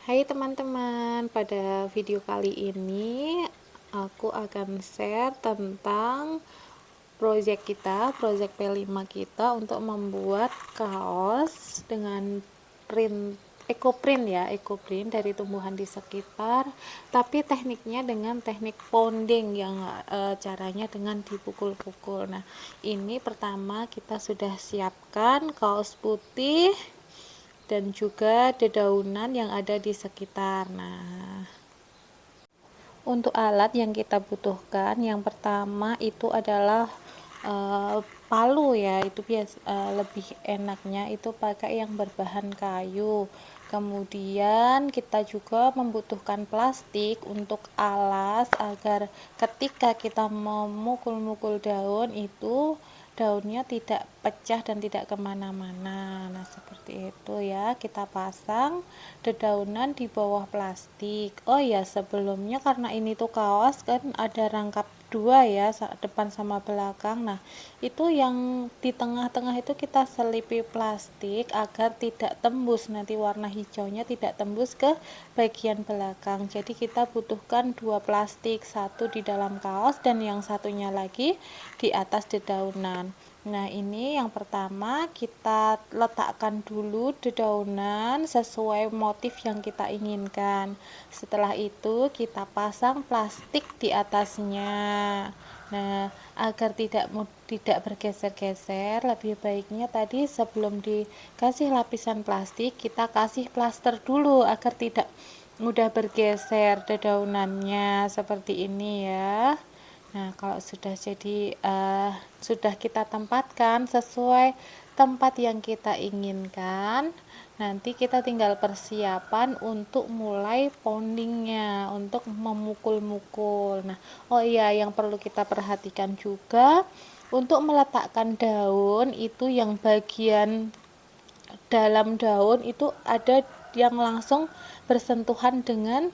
Hai teman-teman, pada video kali ini aku akan share tentang project P5 kita untuk membuat kaos dengan print eco print dari tumbuhan di sekitar, tapi tekniknya dengan teknik pounding yang caranya dengan dipukul-pukul. Nah, ini pertama kita sudah siapkan kaos putih dan juga dedaunan yang ada di sekitar. Nah, untuk alat yang kita butuhkan, yang pertama itu adalah palu ya, itu lebih enaknya itu pakai yang berbahan kayu. Kemudian kita juga membutuhkan plastik untuk alas agar ketika kita memukul-mukul daun itu daunnya tidak pecah dan tidak kemana-mana. Nah, seperti itu ya, kita pasang dedaunan di bawah plastik. Oh ya, sebelumnya karena ini tuh kaos kan ada rangkap dua ya, depan sama belakang. Nah, itu yang di tengah-tengah itu kita selipi plastik agar tidak tembus, nanti warna hijaunya tidak tembus ke bagian belakang. Jadi kita butuhkan dua plastik, satu di dalam kaos dan yang satunya lagi di atas dedaunan. Nah, ini yang pertama kita letakkan dulu dedaunan sesuai motif yang kita inginkan. Setelah itu kita pasang plastik di atasnya. Nah, agar tidak bergeser-geser, lebih baiknya tadi sebelum dikasih lapisan plastik kita kasih plaster dulu agar tidak mudah bergeser dedaunannya, seperti ini ya. Nah, kalau sudah kita tempatkan sesuai tempat yang kita inginkan, nanti kita tinggal persiapan untuk mulai poundingnya, untuk memukul-mukul. Nah, oh iya, yang perlu kita perhatikan juga untuk meletakkan daun itu yang bagian dalam daun itu ada yang langsung bersentuhan dengan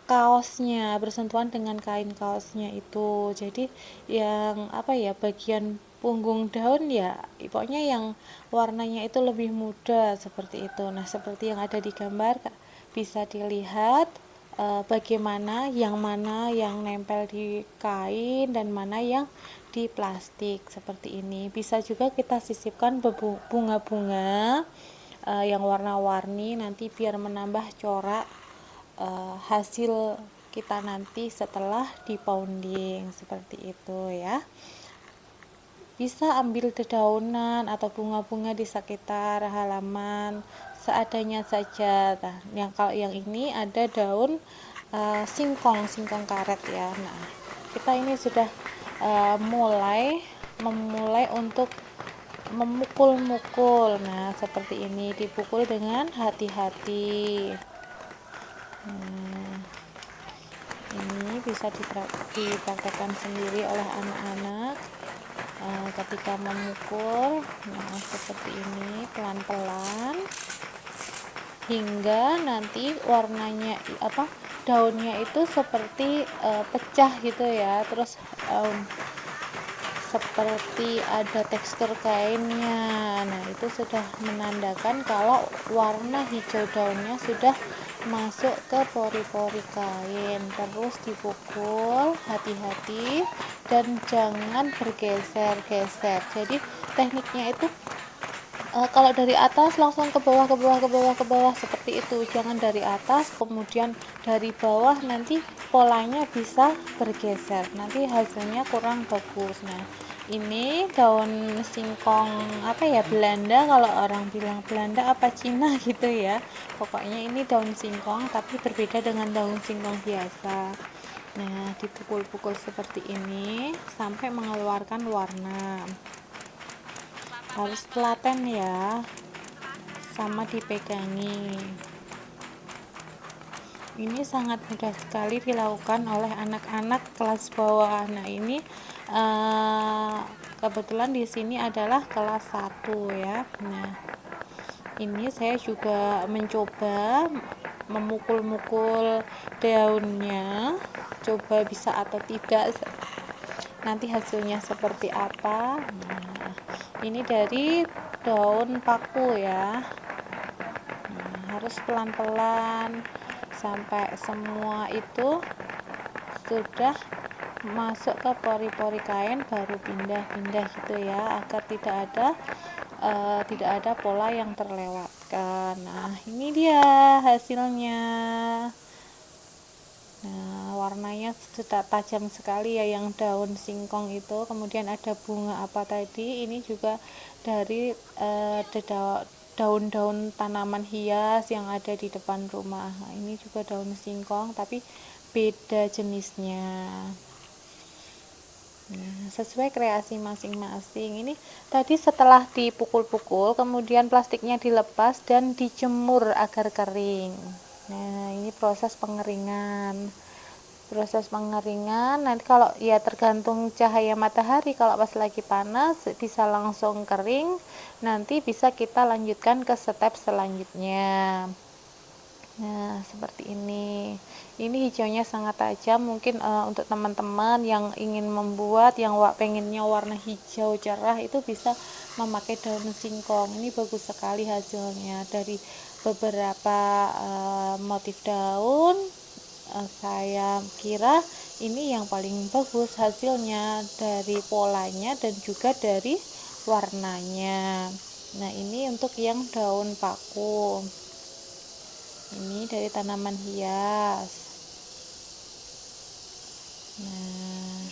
kaosnya, bersentuhan dengan kain kaosnya itu. Jadi yang bagian punggung daun ya pokoknya yang warnanya itu lebih muda, seperti itu. Nah, seperti yang ada di gambar bisa dilihat bagaimana yang mana yang nempel di kain dan mana yang di plastik, seperti ini. Bisa juga kita sisipkan bunga-bunga yang warna-warni nanti biar menambah corak hasil kita nanti setelah di pounding, seperti itu ya. Bisa ambil dedaunan atau bunga-bunga di sekitar halaman seadanya saja. Nah, kalau yang ini ada daun singkong karet ya. Nah, kita ini sudah memulai untuk memukul-mukul. Nah, seperti ini, dipukul dengan hati-hati. Ini bisa dipraktekkan sendiri oleh anak-anak ketika memukul. Nah, seperti ini, pelan-pelan hingga nanti warnanya daunnya itu seperti pecah gitu ya, terus seperti ada tekstur kainnya. Nah, itu sudah menandakan kalau warna hijau daunnya sudah masuk ke pori-pori kain. Terus dipukul hati-hati dan jangan bergeser-geser. Jadi tekniknya itu kalau dari atas langsung ke bawah seperti itu. Jangan dari atas kemudian dari bawah, nanti polanya bisa bergeser, nanti hasilnya kurang bagus. Nah, ini daun singkong Belanda, kalau orang bilang Belanda apa Cina gitu ya, pokoknya ini daun singkong tapi berbeda dengan daun singkong biasa. Nah, dipukul-pukul seperti ini sampai mengeluarkan warna. Harus telaten ya, sama dipegangi. Ini sangat mudah sekali dilakukan oleh anak-anak kelas bawah. Nah, ini kebetulan di sini adalah kelas 1 ya. Nah, ini saya juga mencoba memukul-mukul daunnya, coba bisa atau tidak, nanti hasilnya seperti apa. Nah, ini dari daun paku ya. Nah, harus pelan-pelan sampai semua itu sudah masuk ke pori-pori kain, baru pindah-pindah gitu ya, agar tidak ada pola yang terlewatkan. Nah, ini dia hasilnya. Nah, warnanya sudah tajam sekali ya, yang daun singkong itu. Kemudian ada bunga apa tadi, ini juga dari daun-daun tanaman hias yang ada di depan rumah. Nah, ini juga daun singkong tapi beda jenisnya. Nah, sesuai kreasi masing-masing. Ini tadi setelah dipukul-pukul, kemudian plastiknya dilepas dan dijemur agar kering. Nah, ini proses pengeringan. Nanti kalau ya tergantung cahaya matahari, kalau pas lagi panas bisa langsung kering, nanti bisa kita lanjutkan ke step selanjutnya. Nah, seperti ini hijaunya sangat tajam. Mungkin untuk teman-teman yang ingin membuat, yang pengennya warna hijau cerah, itu bisa memakai daun singkong. Ini bagus sekali hasilnya. Dari beberapa motif daun, saya kira ini yang paling bagus hasilnya, dari polanya dan juga dari warnanya. Nah, ini untuk yang daun paku, ini dari tanaman hias. Nah,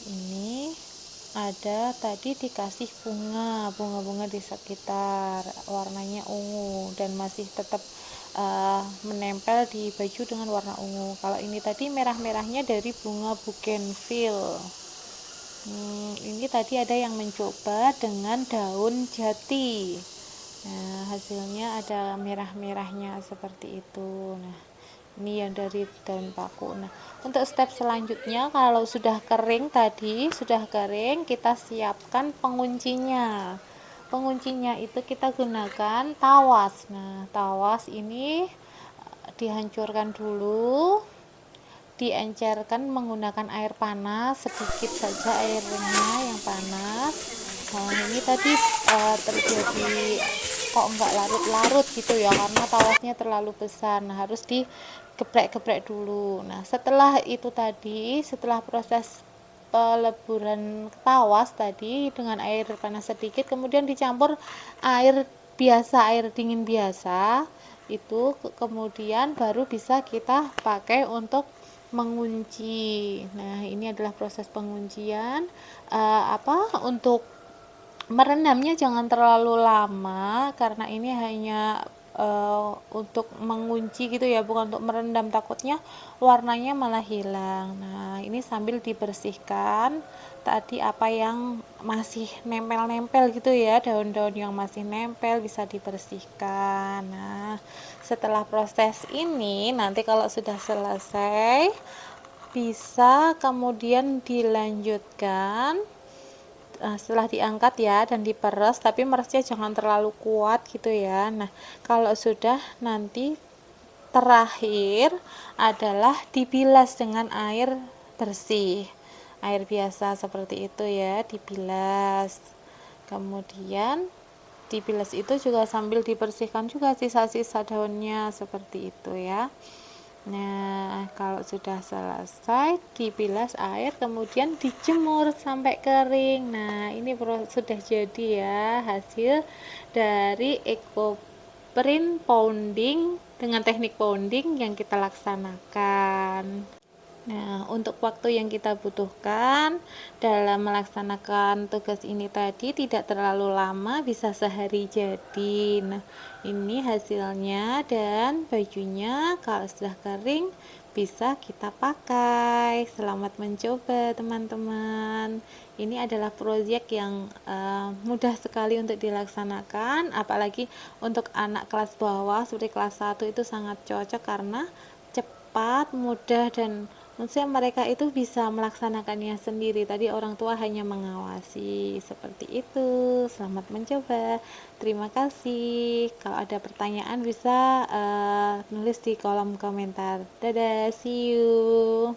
ini ada tadi dikasih bunga-bunga di sekitar, warnanya ungu dan masih tetap menempel di baju dengan warna ungu. Kalau ini tadi merah-merahnya dari bunga bougainville. Ini tadi ada yang mencoba dengan daun jati. Nah, hasilnya ada merah-merahnya seperti itu. Nah, ini yang dari daun paku. Nah, untuk step selanjutnya, kalau sudah kering tadi, kita siapkan penguncinya. Penguncinya itu kita gunakan tawas. Nah, tawas ini dihancurkan dulu, diencerkan menggunakan air panas, sedikit saja airnya yang panas. Nah, ini tadi terjadi kok enggak larut-larut gitu ya, karena tawasnya terlalu besar. Nah, harus digeprek-geprek dulu. Nah, setelah itu tadi, setelah proses peleburan tawas tadi dengan air panas sedikit, kemudian dicampur air biasa, air dingin biasa, itu kemudian baru bisa kita pakai untuk mengunci. Nah, ini adalah proses penguncian. Untuk merendamnya jangan terlalu lama, karena ini hanya untuk mengunci gitu ya, bukan untuk merendam, takutnya warnanya malah hilang. Nah, ini sambil dibersihkan tadi apa yang masih nempel-nempel gitu ya, daun-daun yang masih nempel bisa dibersihkan. Nah, setelah proses ini nanti kalau sudah selesai, bisa kemudian dilanjutkan setelah diangkat ya dan diperes, tapi meresnya jangan terlalu kuat gitu ya. Nah, kalau sudah, nanti terakhir adalah dibilas dengan air bersih, air biasa seperti itu ya, dibilas. Kemudian dibilas itu juga sambil dibersihkan juga sisa-sisa daunnya seperti itu ya. Nah, kalau sudah selesai dibilas air, kemudian dijemur sampai kering. Nah, ini sudah jadi ya hasil dari ecoprint pounding dengan teknik pounding yang kita laksanakan. Nah, untuk waktu yang kita butuhkan dalam melaksanakan tugas ini tadi tidak terlalu lama, bisa sehari jadi. Nah, ini hasilnya, dan bajunya kalau sudah kering bisa kita pakai. Selamat mencoba teman-teman. Ini adalah proyek yang mudah sekali untuk dilaksanakan, apalagi untuk anak kelas bawah seperti kelas 1 itu sangat cocok karena cepat, mudah, dan maksudnya mereka itu bisa melaksanakannya sendiri. Tadi orang tua hanya mengawasi, seperti itu. Selamat mencoba. Terima kasih. Kalau ada pertanyaan bisa nulis di kolom komentar. Dadah, see you.